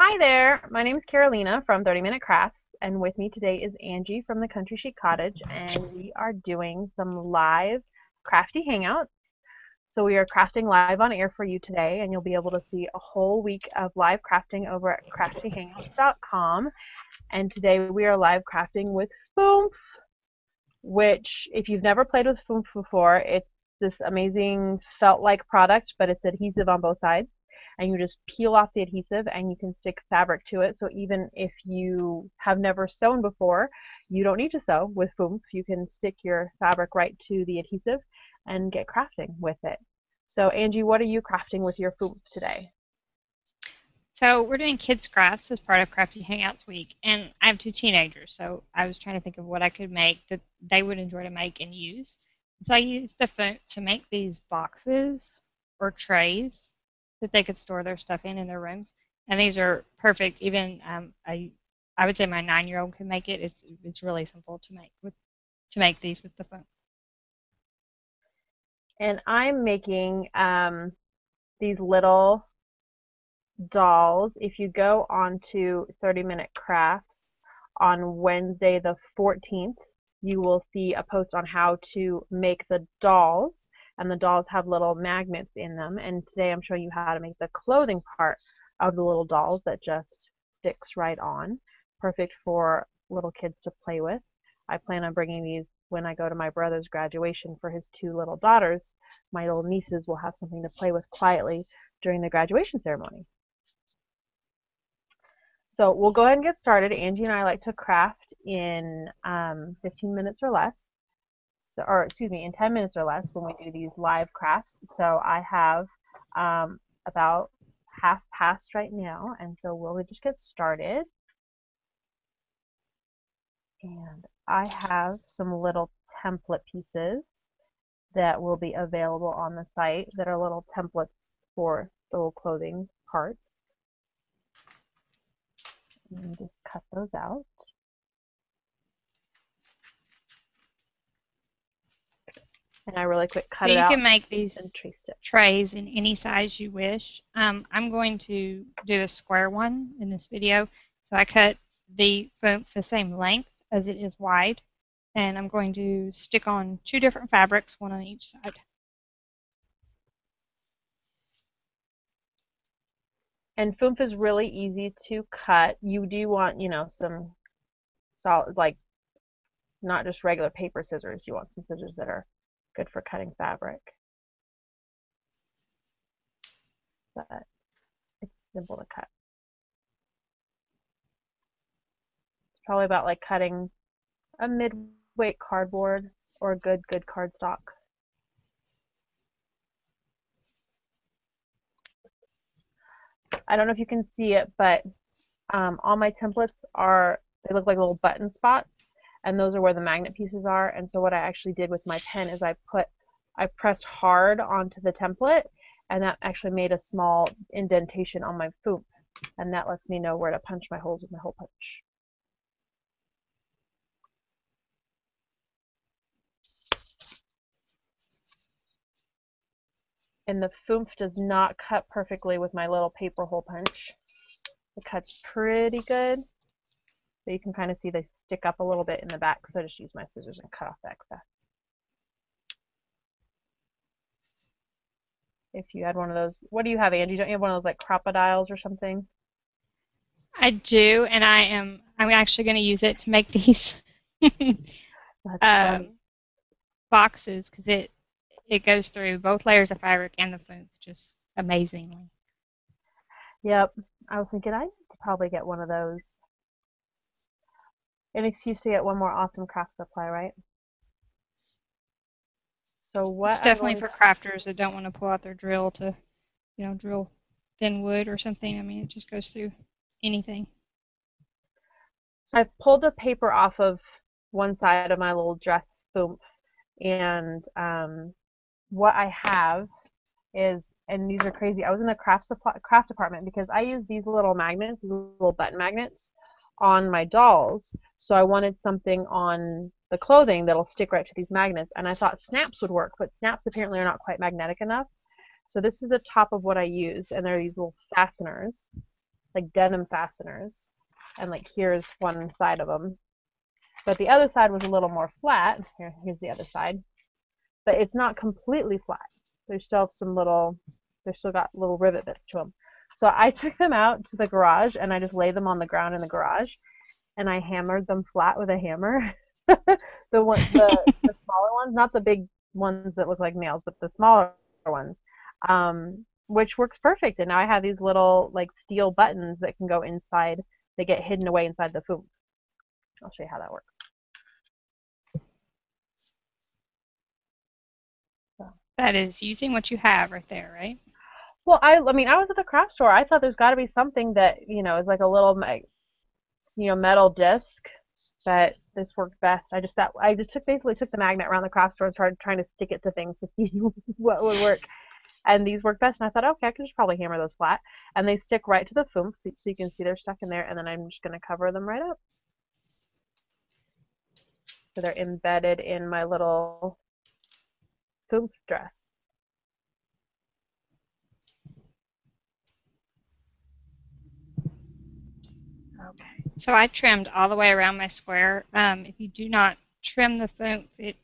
Hi there, my name is Carolina from 30 Minute Crafts, and with me today is Angie from the Country Chic Cottage, and we are doing some live crafty hangouts. So we are crafting live on air for you today, and you'll be able to see a whole week of live crafting over at craftyhangouts.com. And today we are live crafting with Phoomph, which if you've never played with Phoomph before, it's this amazing felt-like product, but it's adhesive on both sides. And you just peel off the adhesive and you can stick fabric to it. So even if you have never sewn before, you don't need to sew with Phoomph. You can stick your fabric right to the adhesive and get crafting with it. So Angie, what are you crafting with your Phoomph today? So we're doing kids crafts as part of Crafty Hangouts Week, and I have two teenagers, so I was trying to think of what I could make that they would enjoy to make and use. So I used the Phoomph to make these boxes or trays that they could store their stuff in their rooms, and these are perfect. Even I would say my 9-year-old can make it. It's really simple to make these with the Phoomph. And I'm making these little dolls. If you go on to 30 Minute Crafts on Wednesday the 14th, you will see a post on how to make the dolls, and the dolls have little magnets in them. And today I'm showing you how to make the clothing part of the little dolls that just sticks right on. Perfect for little kids to play with. I plan on bringing these when I go to my brother's graduation for his two little daughters. My little nieces will have something to play with quietly during the graduation ceremony. So we'll go ahead and get started. Angie and I like to craft in 15 minutes or less. So, or excuse me, in 10 minutes or less when we do these live crafts. So I have about half past right now, and so we'll just get started. And I have some little template pieces that will be available on the site that are little templates for the little clothing parts. And just cut those out. And I really quick cut So it you out can make and these traced it. trays in any size you wish. I'm going to do a square one in this video. So I cut the Phoomph the same length as it is wide, and I'm going to stick on two different fabrics, one on each side. And Phoomph is really easy to cut. You do want, some solid, like not just regular paper scissors. You want some scissors that are good for cutting fabric. But it's simple to cut. It's probably about like cutting a mid-weight cardboard or a good cardstock. I don't know if you can see it, but all my templates they look like little button spots, and those are where the magnet pieces are. And so what I actually did with my pen is I pressed hard onto the template, and that actually made a small indentation on my Phoomph, and that lets me know where to punch my holes with my hole punch. And the Phoomph does not cut perfectly with my little paper hole punch. It cuts pretty good, but you can kind of see they stick up a little bit in the back, so I just use my scissors and cut off the excess. If you had one of those, what do you have, Angie? Don't you have one of those like crocodiles or something? I do, and I'm actually going to use it to make these boxes because it goes through both layers of fabric and the Phoomph just amazingly. Yep, I was thinking I need to probably get one of those. An excuse to get one more awesome craft supply, right? So what It's definitely for crafters that don't want to pull out their drill to, drill thin wood or something. I mean, it just goes through anything. So I pulled the paper off of one side of my little dress Phoomph, and what I have is, and these are crazy. I was in the craft department because I use these little magnets, these little button magnets, on my dolls. So I wanted something on the clothing that'll stick right to these magnets, and I thought snaps would work, but snaps apparently are not quite magnetic enough. So this is the top of what I use, and there are these little fasteners like denim fasteners, and like here's one side of them, but the other side was a little more flat. Here's the other side, but it's not completely flat. There's still they still got little rivet bits to them. So I took them out to the garage and I just laid them on the ground in the garage and I hammered them flat with a hammer. The smaller ones, not the big ones that look like nails, but the smaller ones, which works perfect. And now I have these little like steel buttons that can go inside. They get hidden away inside the Phoomph. I'll show you how that works. So. That is using what you have right there, right? Well, I mean, I was at the craft store. I thought there's got to be something that is like a little metal disc that this worked best. Basically took the magnet around the craft store and started trying to stick it to things to see what would work. And these work best. And I thought, okay, I could just probably hammer those flat. And they stick right to the Phoomph, so you can see they're stuck in there. And then I'm just going to cover them right up. So they're embedded in my little Phoomph dress. Okay. So I trimmed all the way around my square. If you do not trim the Phoomph, it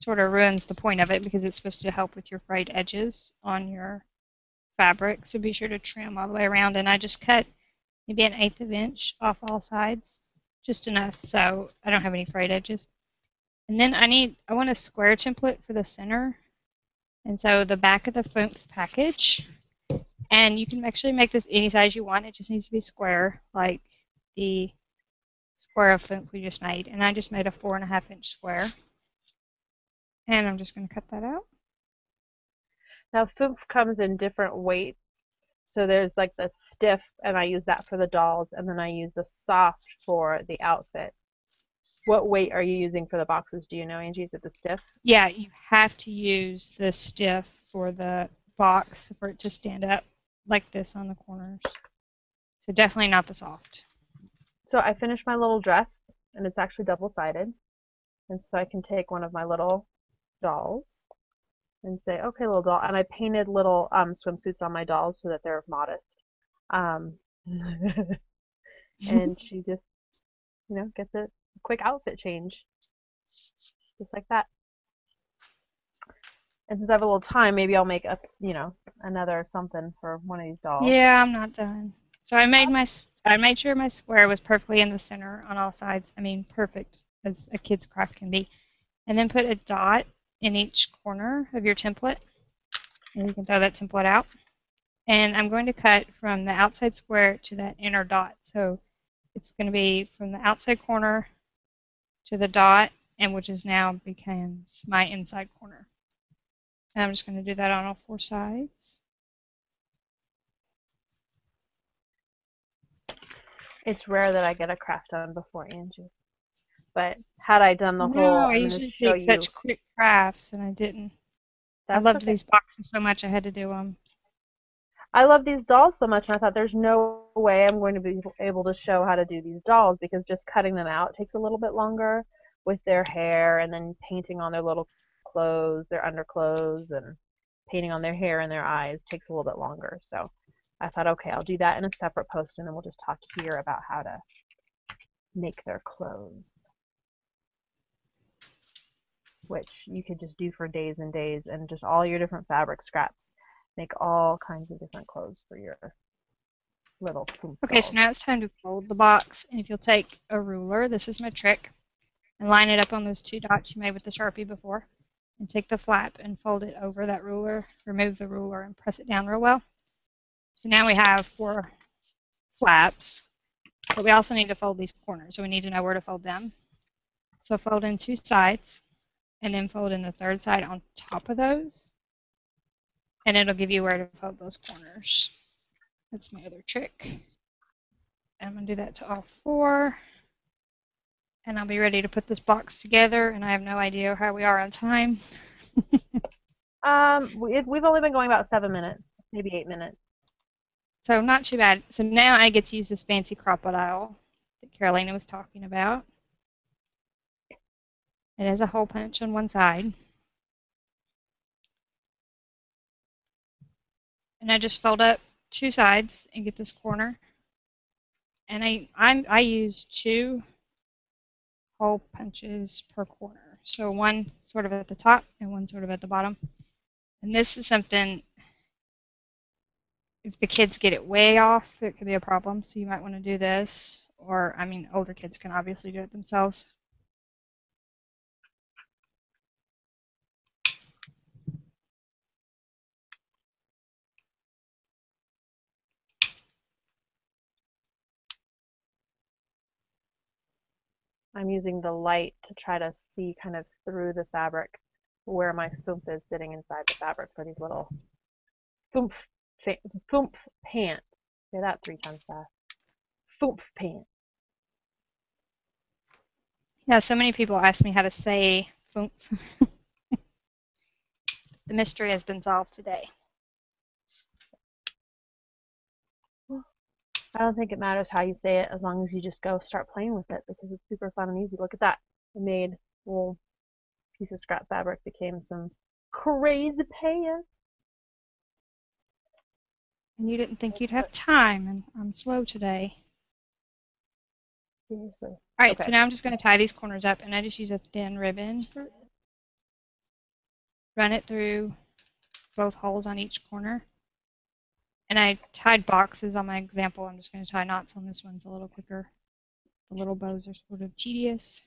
sort of ruins the point of it because it's supposed to help with your frayed edges on your fabric. So be sure to trim all the way around. And I just cut maybe 1/8 of an inch off all sides, just enough so I don't have any frayed edges. And then I want a square template for the center. And so the back of the Phoomph package, and you can actually make this any size you want. It just needs to be square, like the square of Phoomph we just made. And I just made a 4.5 inch square. And I'm just going to cut that out. Now Phoomph comes in different weights. So there's like the stiff, and I use that for the dolls, and then I use the soft for the outfit. What weight are you using for the boxes? Do you know, Angie? Is it the stiff? Yeah, you have to use the stiff for the box for it to stand up like this on the corners. So definitely not the soft. So I finished my little dress, and it's actually double-sided. And so I can take one of my little dolls and say, okay, little doll. And I painted little swimsuits on my dolls so that they're modest. And she just, gets a quick outfit change, just like that. And since I have a little time, maybe I'll make another something for one of these dolls. Yeah, I'm not done. So I made sure my square was perfectly in the center on all sides. I mean, perfect as a kid's craft can be. And then put a dot in each corner of your template. And you can throw that template out. And I'm going to cut from the outside square to that inner dot. So it's going to be from the outside corner to the dot, and which is now becomes my inside corner. And I'm just going to do that on all 4 sides. It's rare that I get a craft done before Angie. But had I done the whole, I usually take such quick crafts, and I didn't. I loved these boxes so much I had to do them. I love these dolls so much, and I thought there's no way I'm going to be able to show how to do these dolls because just cutting them out takes a little bit longer with their hair and then painting on their little clothes, their underclothes, and painting on their hair and their eyes takes a little bit longer. So I thought, okay, I'll do that in a separate post, and then we'll just talk here about how to make their clothes, which you could just do for days and days, and just all your different fabric scraps. Make all kinds of different clothes for your little Phoomph Okay, dolls. so now it's time to fold the box. And if you'll take a ruler, this is my trick, and line it up on those 2 dots you made with the Sharpie before. And take the flap and fold it over that ruler. Remove the ruler and press it down real well. So now we have 4 flaps, but we also need to fold these corners, so we need to know where to fold them. So fold in 2 sides, and then fold in the 3rd side on top of those, and it'll give you where to fold those corners. That's my other trick. And I'm going to do that to all 4, and I'll be ready to put this box together, and I have no idea how we are on time. We've only been going about 7 minutes, maybe 8 minutes. So not too bad. So now I get to use this fancy crocodile that Carolina was talking about. It has a hole punch on one side. And I just fold up two sides and get this corner. And I use 2 hole punches per corner. So one sort of at the top and one sort of at the bottom. And this is something, if the kids get it way off, it could be a problem. So you might want to do this. Or, I mean, older kids can obviously do it themselves. I'm using the light to try to see kind of through the fabric where my Phoomph is sitting inside the fabric for these little Phoomph, Phoomph pants. Say that 3 times fast. Phoomph pants. Yeah, so many people ask me how to say Phoomph. The mystery has been solved today. I don't think it matters how you say it as long as you just go start playing with it because it's super fun and easy. Look at that. I made a little piece of scrap fabric became some crazy pants. And you didn't think you'd have time, and I'm slow today. Seriously. All right, Okay. so now I'm just going to tie these corners up, and I just use a thin ribbon. Run it through both holes on each corner. And I tied boxes on my example. I'm just going to tie knots on this one. It's a little quicker. The little bows are sort of tedious.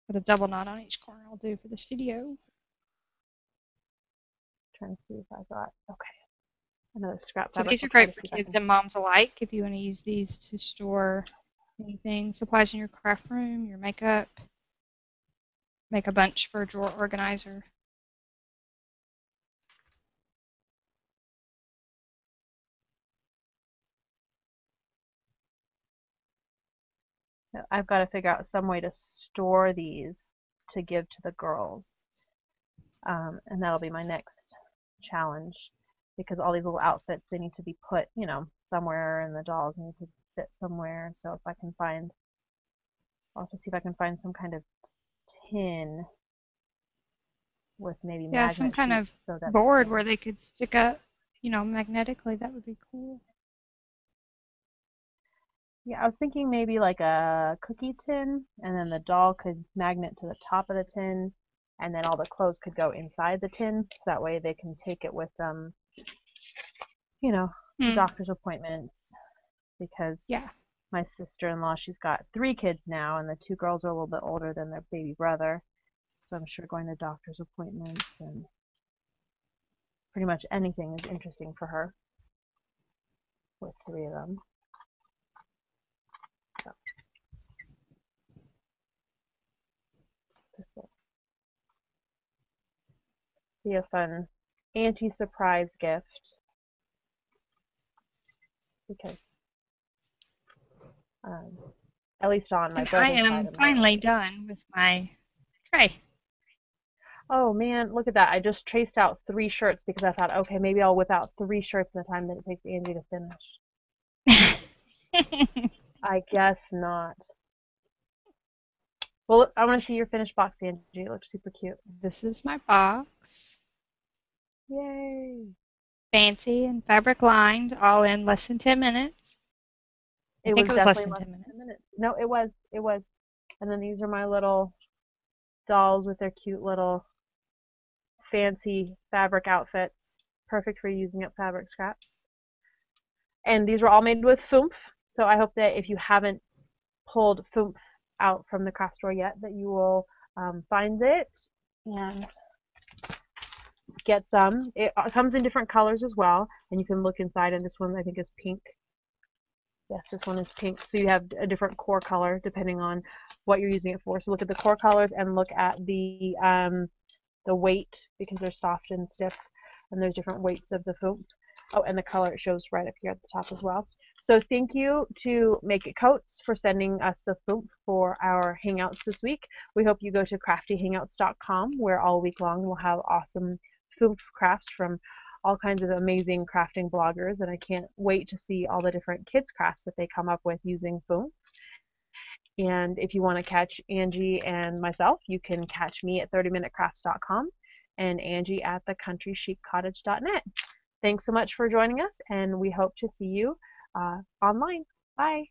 Put a double knot on each corner I'll do for this video. Trying to see if I got, okay. Another scrap So fabric. these are great for kids and moms alike if you want to use these to store anything, supplies in your craft room, your makeup. Make a bunch for a drawer organizer. I've got to figure out some way to store these to give to the girls. And that'll be my next challenge because all these little outfits, they need to be put, you know, somewhere, and the dolls need to sit somewhere. So if I can find, I'll have to see if I can find some kind of tin with maybe magnet some kind of so that board where they could stick up, you know, magnetically. That would be cool. Yeah, I was thinking maybe like a cookie tin, and then the doll could magnet to the top of the tin, and then all the clothes could go inside the tin, so that way they can take it with them, you know, to doctor's appointments. Because my sister-in-law, she's got 3 kids now, and the 2 girls are a little bit older than their baby brother, so I'm sure going to doctor's appointments and pretty much anything is interesting for her with 3 of them. So, this will be a fun anti-surprise gift because at least on my brother's side. I am finally done with my tray. Oh man, look at that. I just traced out 3 shirts because I thought, okay, maybe I'll whip out 3 shirts in the time that it takes Angie to finish. I guess not. Well, I want to see your finished box, Angie. It looks super cute. This is my box. Yay. Fancy and fabric lined, all in less than 10 minutes. I think it was less than 10 minutes. No, it was. It was. And then these are my little dolls with their cute little fancy fabric outfits. Perfect for using up fabric scraps. And these were all made with Phoomph. So I hope that if you haven't pulled Phoomph out from the craft store yet, that you will find it and get some. It comes in different colors as well, and you can look inside, and this one I think is pink. Yes, this one is pink, so you have a different core color depending on what you're using it for. So look at the core colors and look at the weight, because they're soft and stiff, and there's different weights of the Phoomph. Oh, and the color it shows right up here at the top as well. So thank you to Make It Coats for sending us the Phoomph for our Hangouts this week. We hope you go to craftyhangouts.com, where all week long we'll have awesome Phoomph crafts from all kinds of amazing crafting bloggers, and I can't wait to see all the different kids crafts that they come up with using Phoomph. And if you want to catch Angie and myself, you can catch me at 30minutecrafts.com and Angie at thecountrychicottage.net. Thanks so much for joining us, and we hope to see you online. Bye.